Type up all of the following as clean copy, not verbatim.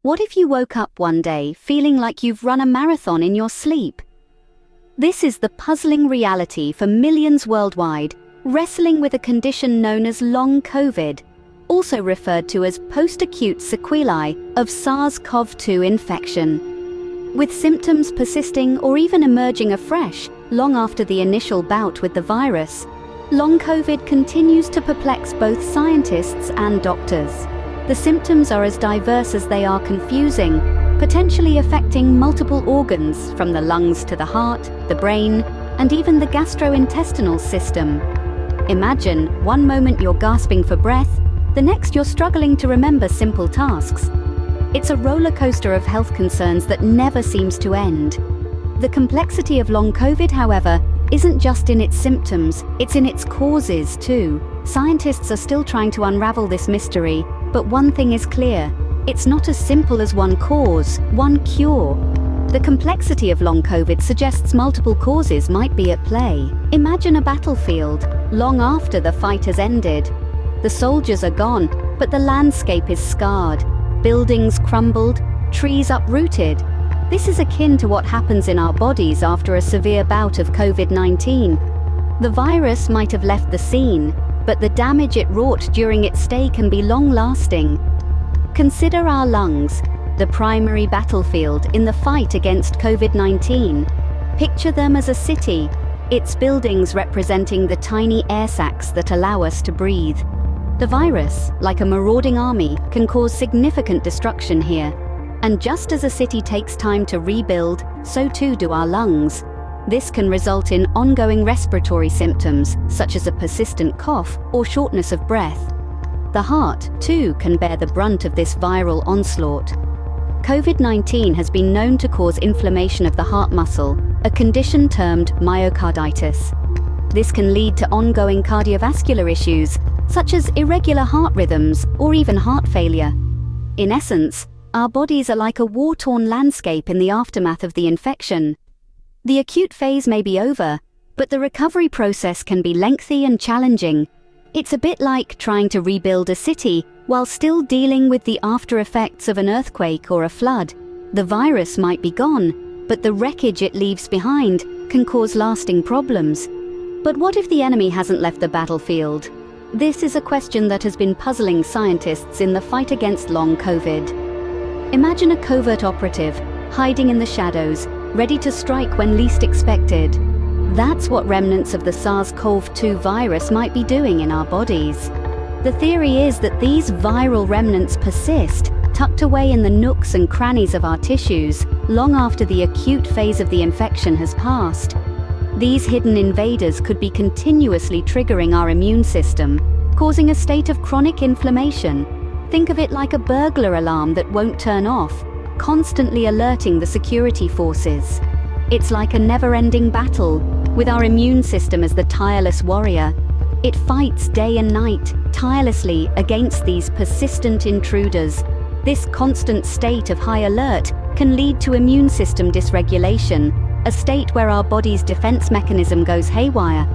What if you woke up one day feeling like you've run a marathon in your sleep? This is the puzzling reality for millions worldwide, wrestling with a condition known as long COVID, also referred to as post-acute sequelae of SARS-CoV-2 infection. With symptoms persisting or even emerging afresh long after the initial bout with the virus, long COVID continues to perplex both scientists and doctors. The symptoms are as diverse as they are confusing, potentially affecting multiple organs from the lungs to the heart, the brain, and even the gastrointestinal system. Imagine, one moment you're gasping for breath, the next you're struggling to remember simple tasks. It's a roller coaster of health concerns that never seems to end. The complexity of long COVID, however, isn't just in its symptoms, it's in its causes too. Scientists are still trying to unravel this mystery, but one thing is clear. It's not as simple as one cause, one cure. The complexity of long COVID suggests multiple causes might be at play. Imagine a battlefield, long after the fight has ended. The soldiers are gone, but the landscape is scarred. Buildings crumbled, trees uprooted. This is akin to what happens in our bodies after a severe bout of COVID-19. The virus might have left the scene, but the damage it wrought during its stay can be long-lasting. Consider our lungs, the primary battlefield in the fight against COVID-19. Picture them as a city, its buildings representing the tiny air sacs that allow us to breathe. The virus, like a marauding army, can cause significant destruction here. And just as a city takes time to rebuild, so too do our lungs. This can result in ongoing respiratory symptoms, such as a persistent cough or shortness of breath. The heart, too, can bear the brunt of this viral onslaught. COVID-19 has been known to cause inflammation of the heart muscle, a condition termed myocarditis. This can lead to ongoing cardiovascular issues, such as irregular heart rhythms or even heart failure. In essence, our bodies are like a war-torn landscape in the aftermath of the infection. The acute phase may be over, but the recovery process can be lengthy and challenging. It's a bit like trying to rebuild a city while still dealing with the after effects of an earthquake or a flood. The virus might be gone, but the wreckage it leaves behind can cause lasting problems. But what if the enemy hasn't left the battlefield? This is a question that has been puzzling scientists in the fight against long COVID. Imagine a covert operative, hiding in the shadows, ready to strike when least expected. That's what remnants of the SARS-CoV-2 virus might be doing in our bodies. The theory is that these viral remnants persist, tucked away in the nooks and crannies of our tissues, long after the acute phase of the infection has passed. These hidden invaders could be continuously triggering our immune system, causing a state of chronic inflammation. Think of it like a burglar alarm that won't turn off, constantly alerting the security forces. It's like a never-ending battle, with our immune system as the tireless warrior. It fights day and night, tirelessly against these persistent intruders. This constant state of high alert can lead to immune system dysregulation, a state where our body's defense mechanism goes haywire.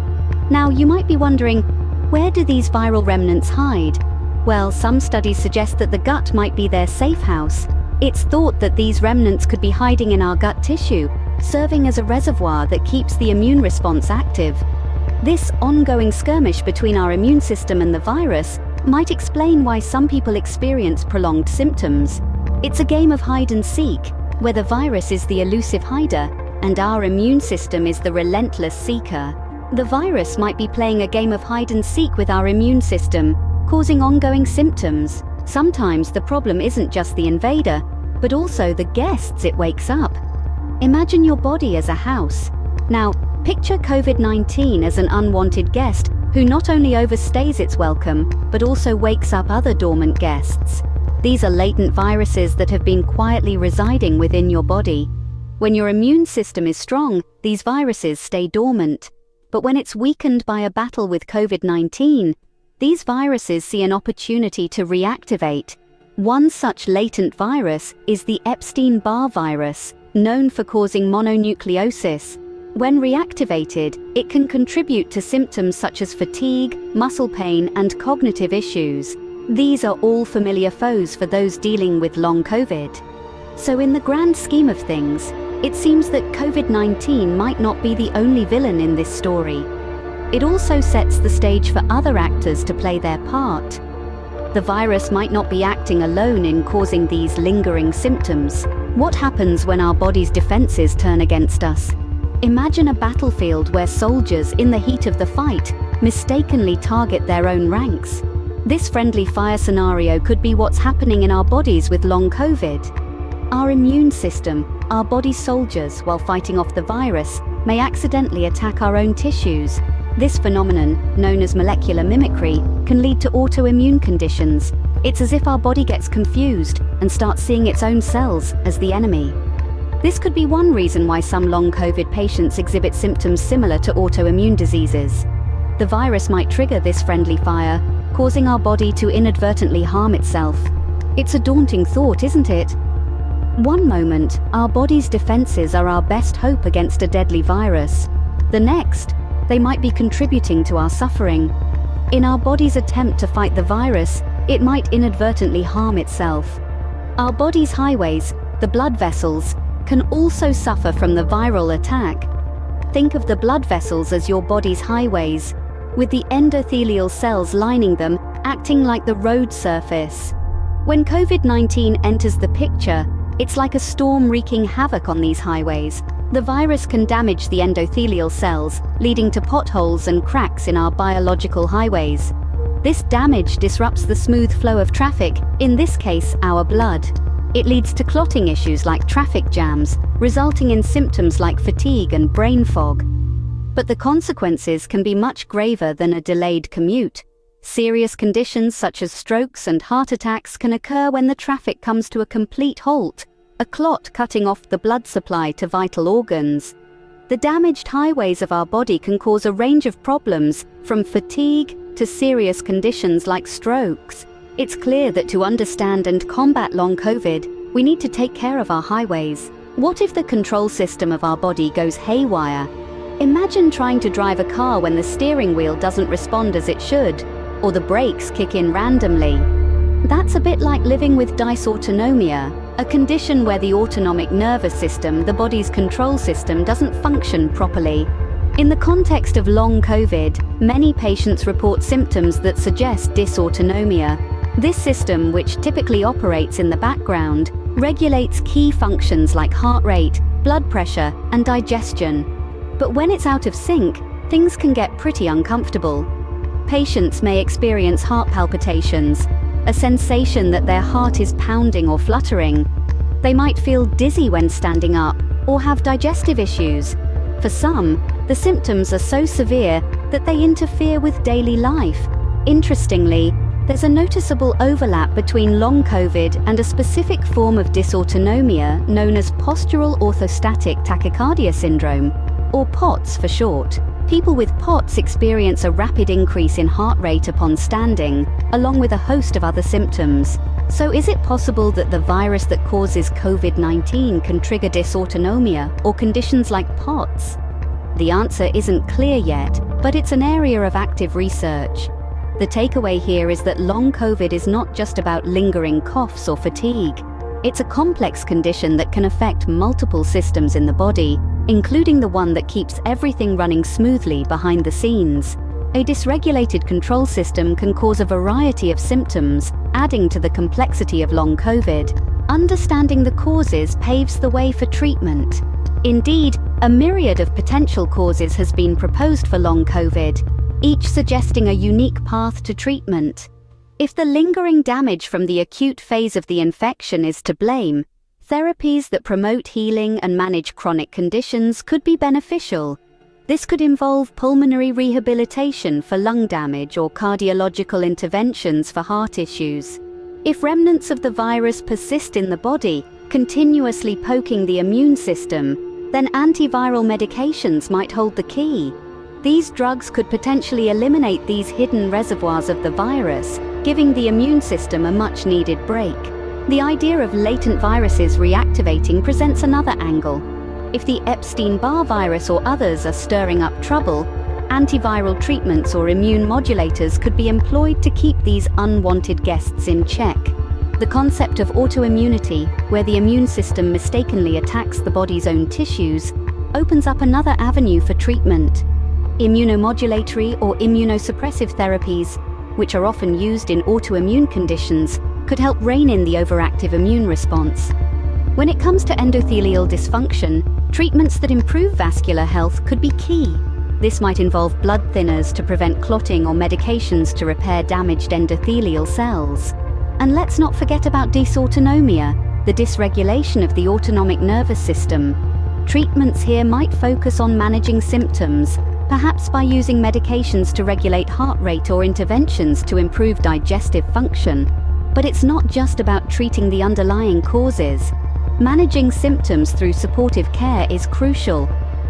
Now, you might be wondering, where do these viral remnants hide? Well, some studies suggest that the gut might be their safe house. It's thought that these remnants could be hiding in our gut tissue, serving as a reservoir that keeps the immune response active. This ongoing skirmish between our immune system and the virus might explain why some people experience prolonged symptoms. It's a game of hide and seek, where the virus is the elusive hider and our immune system is the relentless seeker. The virus might be playing a game of hide and seek with our immune system, causing ongoing symptoms. Sometimes the problem isn't just the invader, but also the guests it wakes up. Imagine your body as a house. Now, picture COVID-19 as an unwanted guest who not only overstays its welcome, but also wakes up other dormant guests. These are latent viruses that have been quietly residing within your body. When your immune system is strong, these viruses stay dormant. But when it's weakened by a battle with COVID-19, these viruses see an opportunity to reactivate. One such latent virus is the Epstein-Barr virus, known for causing mononucleosis. When reactivated, it can contribute to symptoms such as fatigue, muscle pain, and cognitive issues. These are all familiar foes for those dealing with long COVID. So in the grand scheme of things, it seems that COVID-19 might not be the only villain in this story. It also sets the stage for other actors to play their part. The virus might not be acting alone in causing these lingering symptoms. What happens when our body's defenses turn against us? Imagine a battlefield where soldiers, in the heat of the fight, mistakenly target their own ranks. This friendly fire scenario could be what's happening in our bodies with long COVID. Our immune system, our body soldiers, while fighting off the virus, may accidentally attack our own tissues. This phenomenon, known as molecular mimicry, can lead to autoimmune conditions. It's as if our body gets confused and starts seeing its own cells as the enemy. This could be one reason why some long COVID patients exhibit symptoms similar to autoimmune diseases. The virus might trigger this friendly fire, causing our body to inadvertently harm itself. It's a daunting thought, isn't it? One moment, our body's defenses are our best hope against a deadly virus. The next, they might be contributing to our suffering. In our body's attempt to fight the virus, it might inadvertently harm itself. Our body's highways, the blood vessels, can also suffer from the viral attack. Think of the blood vessels as your body's highways, with the endothelial cells lining them, acting like the road surface. When COVID-19 enters the picture, it's like a storm wreaking havoc on these highways. The virus can damage the endothelial cells, leading to potholes and cracks in our biological highways. This damage disrupts the smooth flow of traffic, in this case, our blood. It leads to clotting issues like traffic jams, resulting in symptoms like fatigue and brain fog. But the consequences can be much graver than a delayed commute. Serious conditions such as strokes and heart attacks can occur when the traffic comes to a complete halt, a clot cutting off the blood supply to vital organs. The damaged highways of our body can cause a range of problems, from fatigue to serious conditions like strokes. It's clear that to understand and combat long COVID, we need to take care of our highways. What if the control system of our body goes haywire? Imagine trying to drive a car when the steering wheel doesn't respond as it should, or the brakes kick in randomly. That's a bit like living with dysautonomia, a condition where the autonomic nervous system, the body's control system, doesn't function properly. In the context of long COVID, many patients report symptoms that suggest dysautonomia. This system, which typically operates in the background, regulates key functions like heart rate, blood pressure, and digestion. But when it's out of sync, things can get pretty uncomfortable. Patients may experience heart palpitations, a sensation that their heart is pounding or fluttering. They might feel dizzy when standing up, or have digestive issues. For some, the symptoms are so severe that they interfere with daily life. Interestingly, there's a noticeable overlap between long COVID and a specific form of dysautonomia known as postural orthostatic tachycardia syndrome, or POTS for short. People with POTS experience a rapid increase in heart rate upon standing, along with a host of other symptoms. So is it possible that the virus that causes COVID-19 can trigger dysautonomia or conditions like POTS? The answer isn't clear yet, but it's an area of active research. The takeaway here is that long COVID is not just about lingering coughs or fatigue. It's a complex condition that can affect multiple systems in the body, including the one that keeps everything running smoothly behind the scenes. A dysregulated control system can cause a variety of symptoms, adding to the complexity of long COVID. Understanding the causes paves the way for treatment. Indeed, a myriad of potential causes has been proposed for long COVID, each suggesting a unique path to treatment. If the lingering damage from the acute phase of the infection is to blame, therapies that promote healing and manage chronic conditions could be beneficial. This could involve pulmonary rehabilitation for lung damage or cardiological interventions for heart issues. If remnants of the virus persist in the body, continuously poking the immune system, then antiviral medications might hold the key. These drugs could potentially eliminate these hidden reservoirs of the virus, giving the immune system a much-needed break. The idea of latent viruses reactivating presents another angle. If the Epstein-Barr virus or others are stirring up trouble, Antiviral treatments or immune modulators could be employed to keep these unwanted guests in check. The concept of autoimmunity, where the immune system mistakenly attacks the body's own tissues, opens up another avenue for treatment. Immunomodulatory or immunosuppressive therapies, which are often used in autoimmune conditions, could help rein in the overactive immune response. When it comes to endothelial dysfunction, treatments that improve vascular health could be key. This might involve blood thinners to prevent clotting or medications to repair damaged endothelial cells. And let's not forget about dysautonomia, the dysregulation of the autonomic nervous system. Treatments here might focus on managing symptoms, perhaps by using medications to regulate heart rate or interventions to improve digestive function. But it's not just about treating the underlying causes. Managing symptoms through supportive care is crucial.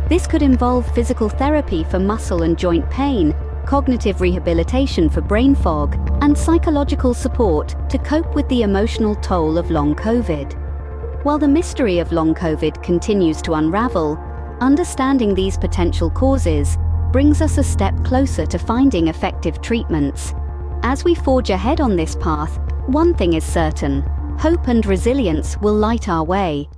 This could involve physical therapy for muscle and joint pain, cognitive rehabilitation for brain fog, and psychological support to cope with the emotional toll of long COVID. While the mystery of long COVID continues to unravel, understanding these potential causes brings us a step closer to finding effective treatments. As we forge ahead on this path, one thing is certain: hope and resilience will light our way.